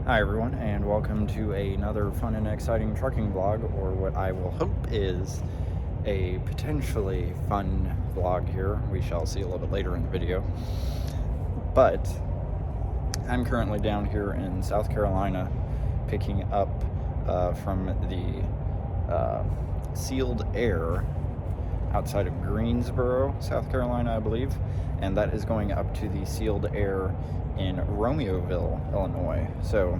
Hi everyone, and welcome to another fun and exciting trucking vlog, or what I will hope is a potentially fun vlog here. We shall see a little bit later in the video. But I'm currently down here in South Carolina picking up from the sealed air outside of Greensboro, South Carolina, I believe, and that is going up to the sealed air in Romeoville, Illinois. So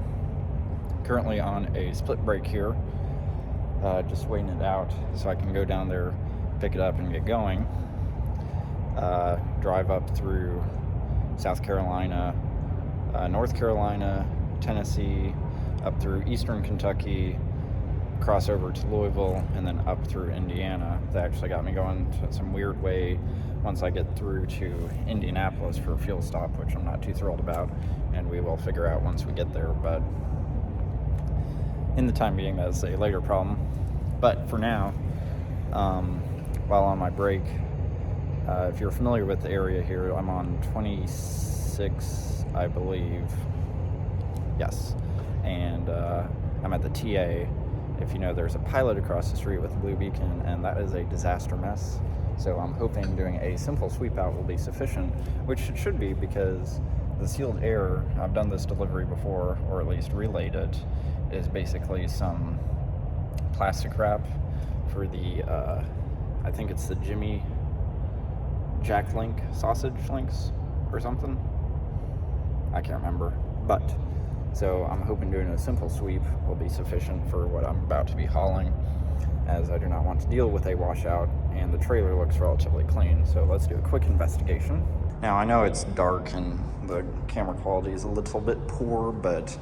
currently on a split break here, just waiting it out so I can go down there, pick it up, and get going. Drive up through South Carolina, North Carolina, Tennessee, up through eastern Kentucky, cross over to Louisville, and then up through Indiana. That actually got me going to some weird way once I get through to Indianapolis for a fuel stop, which I'm not too thrilled about, and we will figure out once we get there. But in the time being, that's a later problem. But for now, while on my break, if you're familiar with the area here, I'm on 26, I believe. Yes. And I'm at the TA. If you know, there's a pilot across the street with a blue beacon, and that is a disaster mess. So I'm hoping doing a simple sweep out will be sufficient, which it should be, because the sealed air, I've done this delivery before, or at least relayed it, is basically some plastic wrap for the, I think it's the Jimmy Jack Link sausage links or something. I can't remember, but so I'm hoping doing a simple sweep will be sufficient for what I'm about to be hauling, as I do not want to deal with a washout, and the trailer looks relatively clean. So let's do a quick investigation. Now, I know it's dark and the camera quality is a little bit poor, but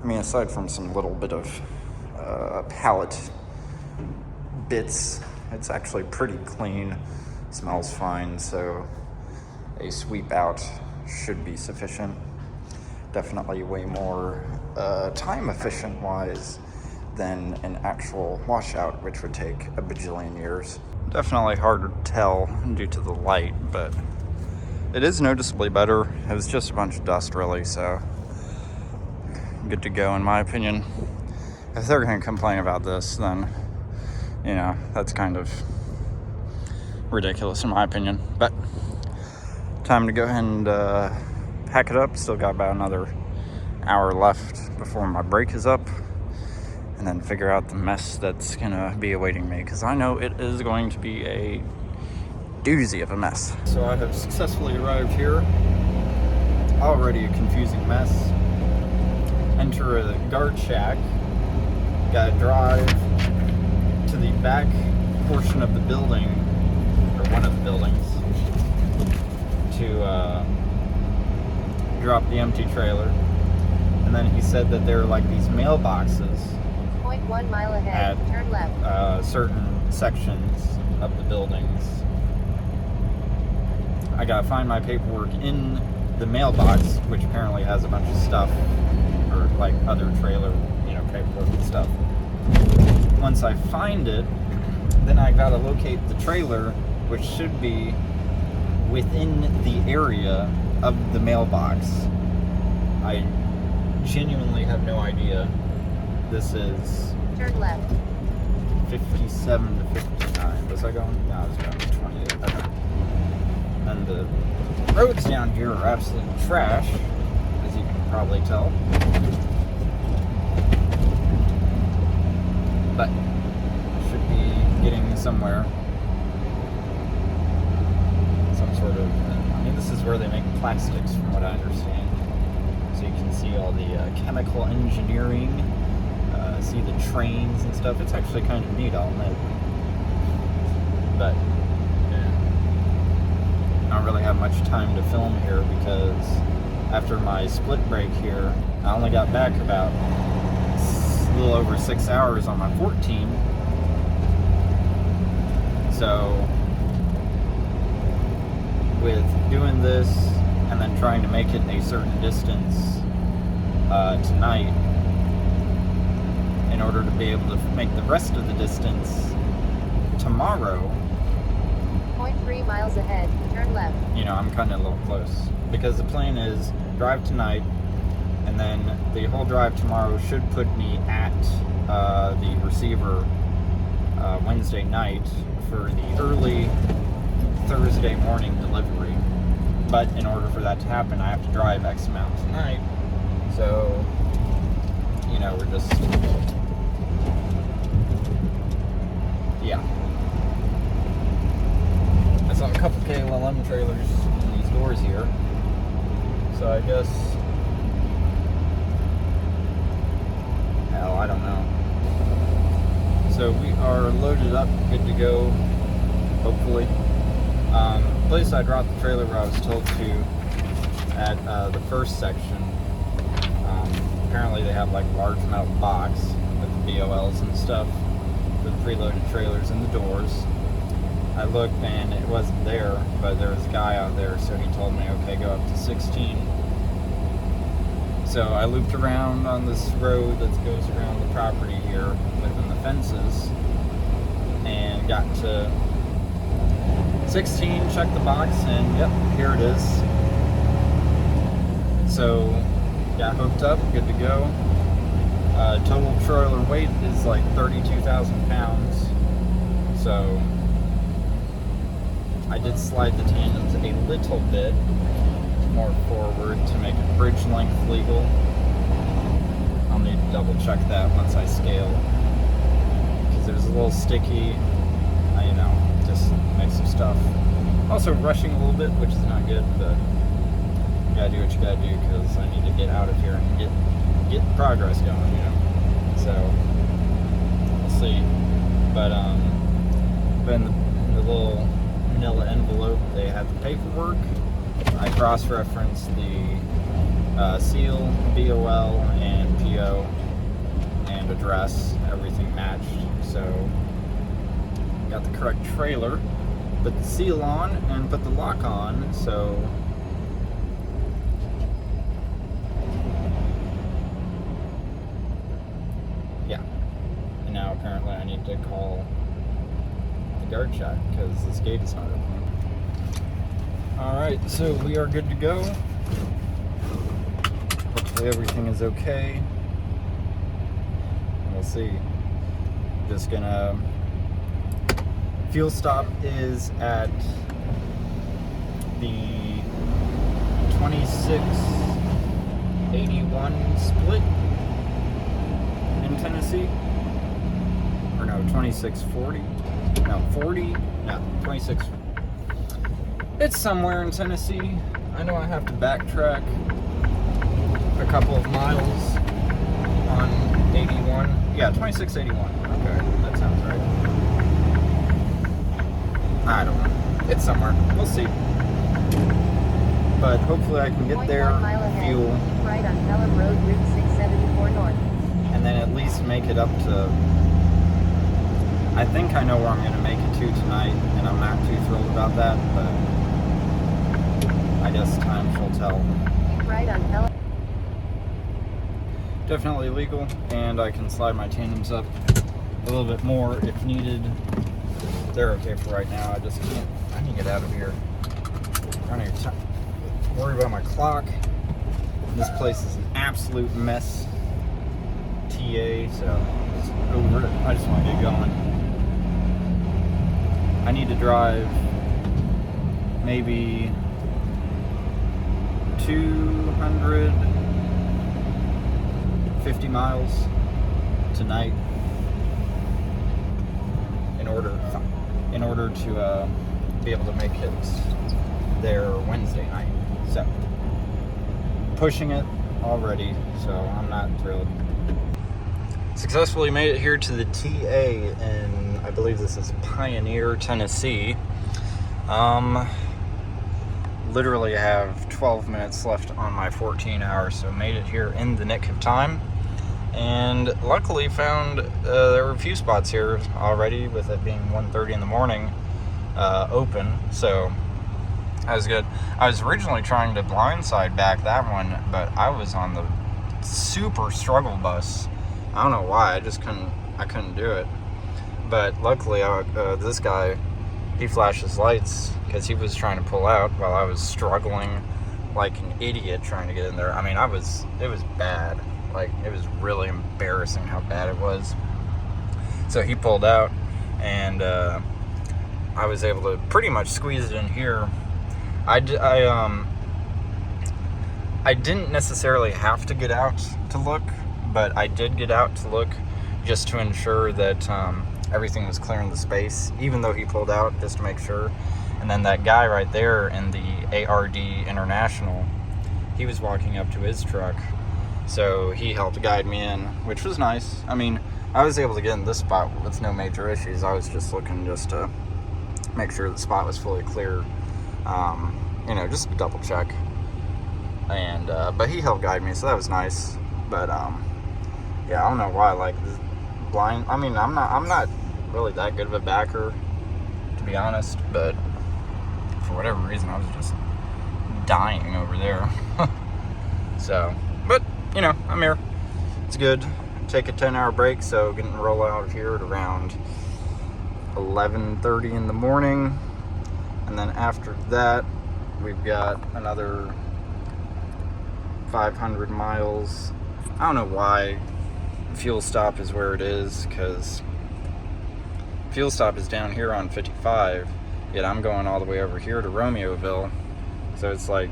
I mean, aside from some little bit of pallet bits, it's actually pretty clean, smells fine, so a sweep out should be sufficient. Definitely way more time efficient wise than an actual washout, which would take a bajillion years. Definitely hard to tell due to the light, but it is noticeably better. It was just a bunch of dust, really, so good to go in my opinion. If they're going to complain about this, then, you know, that's kind of ridiculous in my opinion. But time to go ahead and pack it up. Still got about another hour left before my break is up, and then figure out the mess that's gonna be awaiting me, because I know it is going to be a doozy of a mess. So I have successfully arrived here. Already a confusing mess. Enter a guard shack. Gotta drive to the back portion of the building, or one of the buildings, to drop the empty trailer. And then he said that there are like these mailboxes 0.1 mile ahead, turn left. Certain sections of the buildings. I gotta find my paperwork in the mailbox, which apparently has a bunch of stuff, or like other trailer, paperwork and stuff. Once I find it, then I gotta locate the trailer, which should be within the area of the mailbox. I genuinely have no idea. This is turn left. 57 to 59. Was I going? No, I was going to 28. Okay. And the roads down here are absolute trash, as you can probably tell. But I should be getting somewhere. Some sort of, this is where they make plastics, from what I understand. So you can see all the chemical engineering, see the trains and stuff. It's actually kind of neat, I'll admit. But yeah, I don't really have much time to film here, because after my split break here, I only got back about a little over 6 hours on my 14. So with doing this and then trying to make it a certain distance tonight, in order to be able to make the rest of the distance tomorrow. 0.3 miles ahead, turn left. I'm cutting it a little close, because the plan is drive tonight, And then the whole drive tomorrow should put me at the receiver Wednesday night for the early Thursday morning delivery. But in order for that to happen, I have to drive X amount tonight. So, you know, we're just, yeah. I saw a couple KLM trailers in these doors here. So I guess, hell, I don't know. So we are loaded up, good to go, hopefully. The place I dropped the trailer where I was told to at the first section, apparently they have like a large metal box with the BOLs and stuff for the preloaded trailers and the doors. I looked and it wasn't there, but there was a guy out there, so he told me, okay, go up to 16. So I looped around on this road that goes around the property here within the fences and got to 16, checked the box, and yep, here it is. So got hooked up, good to go. Total trailer weight is like 32,000 pounds. So I did slide the tandems a little bit more forward to make it bridge length legal. I'll need to double check that once I scale, because it was a little sticky. You know, just make some stuff. Also rushing a little bit, which is not good, but you gotta do what you gotta do, because I need to get out of here and get progress going, you know. So we'll see. But in the little manila envelope, they had the paperwork. I cross-referenced the seal, BOL, and PO, and address. Everything matched. So got the correct trailer, put the seal on, and put the lock on. So yeah. And now apparently I need to call the guard shack because this gate is not open. Alright, so we are good to go. Hopefully everything is okay. We'll see. Just gonna... Fuel stop is at the 2681 split in Tennessee. Or no, 2640. No, 40. No, 26. It's somewhere in Tennessee. I know I have to backtrack a couple of miles on 81. Yeah, 2681. Okay, that sounds right. I don't know. It's somewhere. We'll see. But hopefully I can get there, fuel, right on Pelham Road, Route 674 North. And then at least make it up to... I think I know where I'm going to make it to tonight, and I'm not too thrilled about that, but I guess time shall tell. Right on Pelham. Definitely legal, and I can slide my tandems up a little bit more if needed. They're okay for right now. I just can't. I need to get out of here. I'm trying to worry about my clock. This place is an absolute mess. TA, so it's over it. I just want to get going. I need to drive maybe 250 miles tonight in order to be able to make it there Wednesday night. So pushing it already, so I'm not thrilled. Successfully made it here to the TA, and I believe this is Pioneer, Tennessee. Literally have 12 minutes left on my 14 hours, so made it here in the nick of time. And luckily found there were a few spots here already, with it being 1:30 in the morning, open, so that was good. I was originally trying to blindside back that one, but I was on the super struggle bus. I don't know why, I couldn't do it. But luckily, this guy, he flashed his lights because he was trying to pull out while I was struggling like an idiot trying to get in there. I mean, it was bad. Like, it was really embarrassing how bad it was. So he pulled out, and I was able to pretty much squeeze it in here. I didn't necessarily have to get out to look, but I did get out to look just to ensure that everything was clear in the space, even though he pulled out, just to make sure. And then that guy right there in the ARD International, he was walking up to his truck, so he helped guide me in, which was nice. I mean, I was able to get in this spot with no major issues. I was just looking just to make sure the spot was fully clear, just to double check. And but he helped guide me, so that was nice. But yeah, I don't know why, like, this blind. I mean, I'm not really that good of a backer, to be honest, but for whatever reason, I was just dying over there. So, but I'm here. It's good. Take a 10-hour break, so getting to roll out of here at around 11:30 in the morning, and then after that, we've got another 500 miles. I don't know why fuel stop is where it is, because fuel stop is down here on 55, yet I'm going all the way over here to Romeoville. So it's like,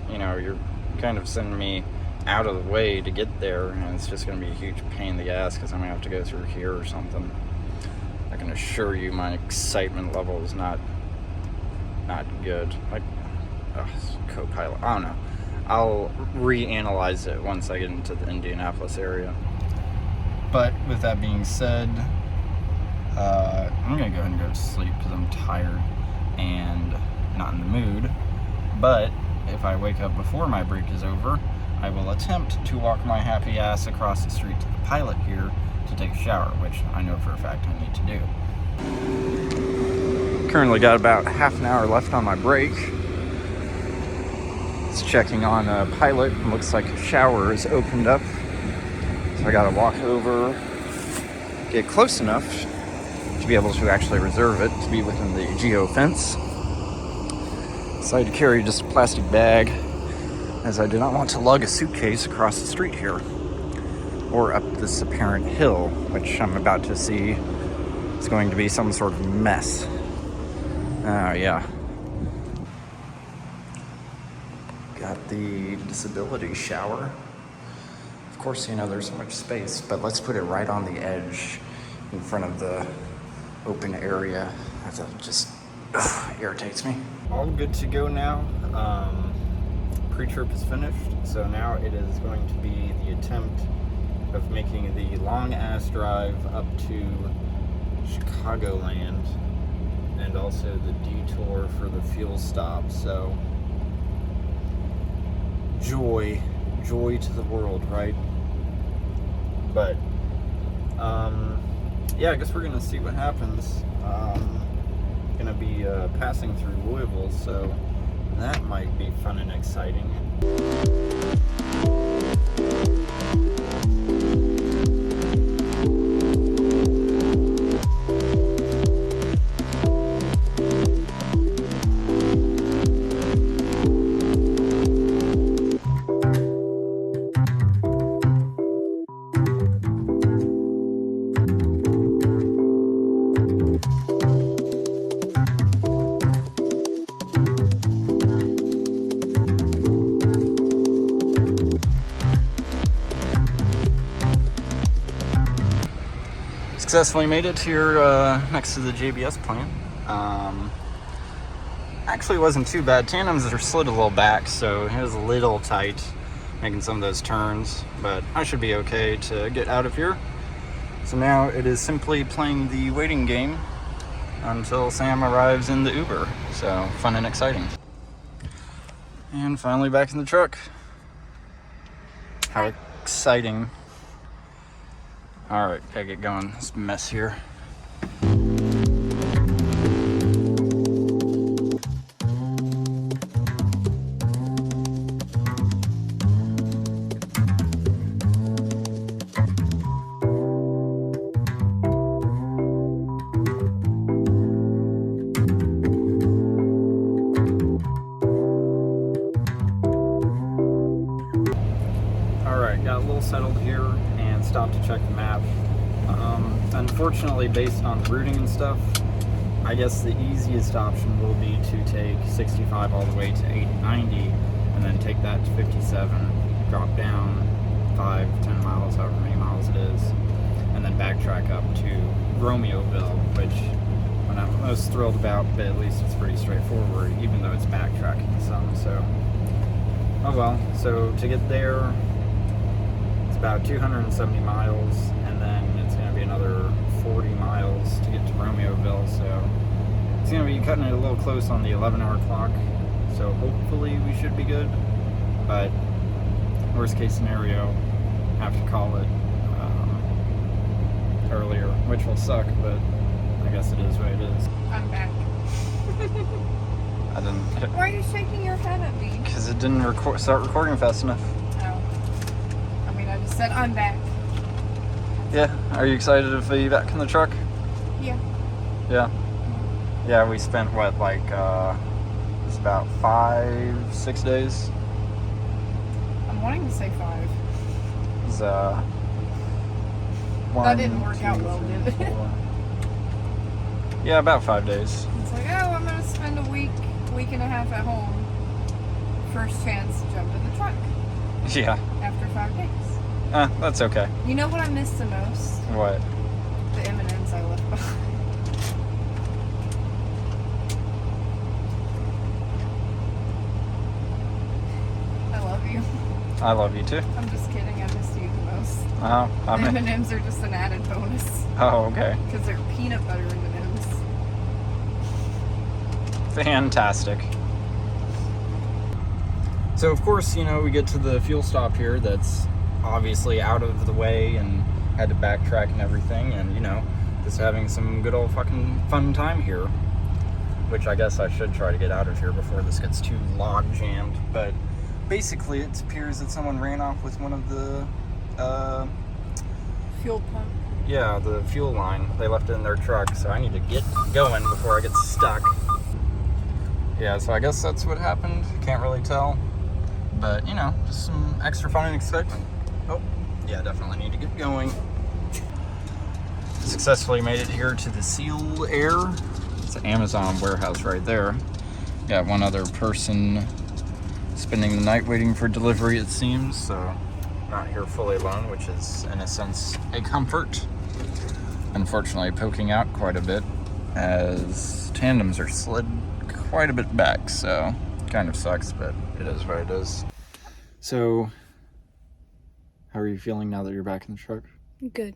you're kind of sending me out of the way to get there, and it's just going to be a huge pain in the ass because I'm going to have to go through here or something. I can assure you my excitement level is not good. Like, co-pilot, I don't know. I'll reanalyze it once I get into the Indianapolis area. But with that being said, I'm going to go ahead and go to sleep because I'm tired and not in the mood. But if I wake up before my break is over, I will attempt to walk my happy ass across the street to the pilot here to take a shower, which I know for a fact I need to do. Currently got about half an hour left on my break. It's checking on a pilot. Looks like a shower is opened up. So I gotta walk over, get close enough to be able to actually reserve it, to be within the geo fence. Decided to carry just a plastic bag, as I do not want to lug a suitcase across the street here, or up this apparent hill, which I'm about to see is going to be some sort of mess. Oh yeah. Got the disability shower. Of course, there's so much space, but let's put it right on the edge in front of the open area. That just irritates me. All good to go now. Pre-trip is finished, so now it is going to be the attempt of making the long-ass drive up to Chicagoland, and also the detour for the fuel stop. So, joy to the world, right? But, yeah, I guess we're gonna see what happens. Gonna be passing through Louisville, so that might be fun and exciting. Successfully made it here next to the JBS plant. Actually wasn't too bad. Tandems are slid a little back, so it was a little tight making some of those turns, but I should be okay to get out of here. So now it is simply playing the waiting game until Sam arrives in the Uber. So fun and exciting. And finally back in the truck. How exciting. All right, gotta get going. This mess here. little settled here and stopped to check the map. Unfortunately, based on the routing and stuff, I guess the easiest option will be to take 65 all the way to 80-90 and then take that to 57, drop down 5-10 miles, however many miles it is, and then backtrack up to Romeoville, which I'm not most thrilled about, but at least it's pretty straightforward, even though it's backtracking some. So, oh well. So to get there, it's about 270 miles, and then it's going to be another 40 miles to get to Romeoville. So it's going to be cutting it a little close on the 11-hour clock. So hopefully we should be good. But worst case scenario, have to call it earlier, which will suck, but I guess it is what it is. I'm back. I didn't. Why are you shaking your head at me? Because it didn't start recording fast enough. Oh. I mean, I just said I'm back. Yeah. Are you excited to be back in the truck? Yeah. Yeah. Yeah, we spent what, like, it's about 5-6 days? I'm wanting to say 5. It was, That didn't work out well, did it? 4. Yeah, about 5 days. It's like, oh, I'm going to spend a week and a half at home. First chance to jump in the truck. Yeah. After 5 days. That's okay. You know what I miss the most? What? The M&Ms I left behind. I love you. I love you too. I'm just kidding. I missed you the most. Oh, M&Ms are just an added bonus. Oh, okay. Because they're peanut butter M&Ms. Fantastic. So of course, you know, we get to the fuel stop here that's obviously out of the way and had to backtrack and everything, and you know, just having some good old fucking fun time here, which I guess I should try to get out of here before this gets too log jammed. But basically it appears that someone ran off with one of the Fuel pump. yeah, the fuel line. They left it in their truck, so I need to get going before I get stuck. Yeah, so I guess that's what happened. Can't really tell. But, you know, just some extra fun and excitement. Oh, yeah, definitely need to get going. Successfully made it here to the Seal Air. It's an Amazon warehouse right there. Got one other person spending the night waiting for delivery, it seems. So, not here fully alone, which is, in a sense, a comfort. Unfortunately, poking out quite a bit as tandems are slid quite a bit back, so kind of sucks, but it is what it is. So, how are you feeling now that you're back in the truck? Good.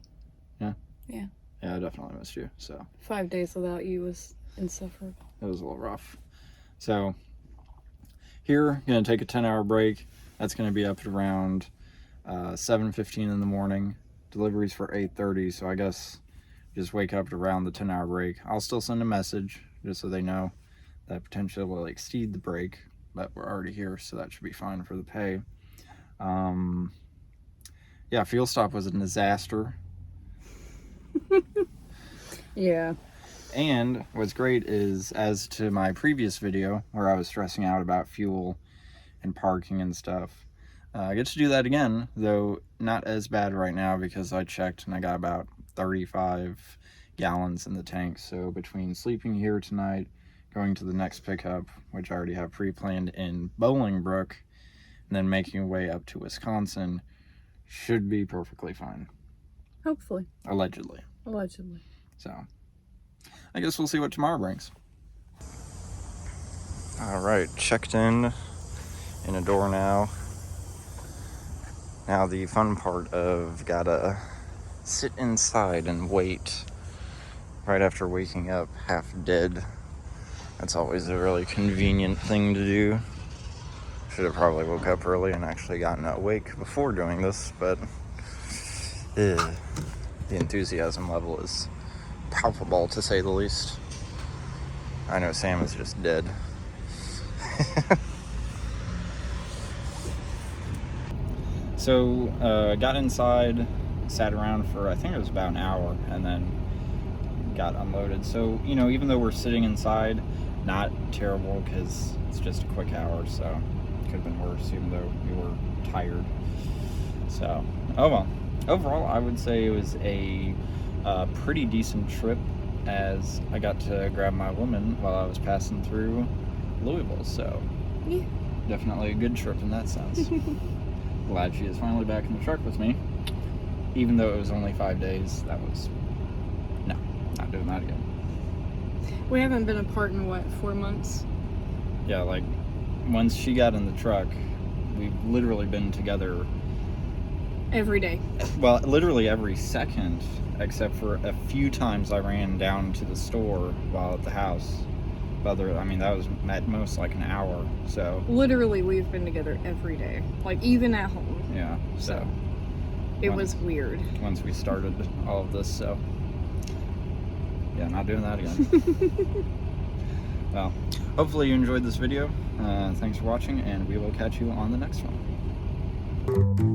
Yeah? Yeah. Yeah, I definitely missed you, so. 5 days without you was insufferable. It was a little rough. So, here, gonna take a 10-hour break. That's gonna be up at around 7:15 in the morning. Delivery's for 8:30, so I guess just wake up at around the 10-hour break. I'll still send a message, just so they know that potentially will exceed the break, but we're already here, so that should be fine for the pay. Yeah, fuel stop was a disaster. Yeah. And what's great is, as to my previous video where I was stressing out about fuel and parking and stuff, I get to do that again, though not as bad right now because I checked and I got about 35 gallons in the tank. So between sleeping here tonight, going to the next pickup, which I already have pre-planned in Bolingbrook, and then making my way up to Wisconsin, should be perfectly fine. Hopefully. Allegedly. Allegedly. So, I guess we'll see what tomorrow brings. Alright, checked in a door now. Now the fun part of gotta sit inside and wait right after waking up half dead. That's always a really convenient thing to do. Should have probably woke up early and actually gotten awake before doing this, but the enthusiasm level is palpable, to say the least. I know Sam is just dead. So, got inside, sat around for, I think it was about an hour, and then got unloaded. So, you know, even though we're sitting inside, not terrible, because it's just a quick hour, so it could have been worse, even though we were tired. So, oh well. Overall, I would say it was a pretty decent trip, as I got to grab my woman while I was passing through Louisville. So, Yeah. definitely a good trip in that sense. Glad she is finally back in the truck with me. Even though it was only 5 days, that was... No, not doing that again. We haven't been apart in, what, 4 months? Yeah, like, once she got in the truck, we've literally been together... Every day. Well, literally every second, except for a few times I ran down to the store while at the house. That was at most like an hour, so... Literally, we've been together every day. Like, even at home. Yeah, so... It was weird. Once we started all of this, so... Yeah, not doing that again. Well, hopefully you enjoyed this video. Thanks for watching, and we will catch you on the next one.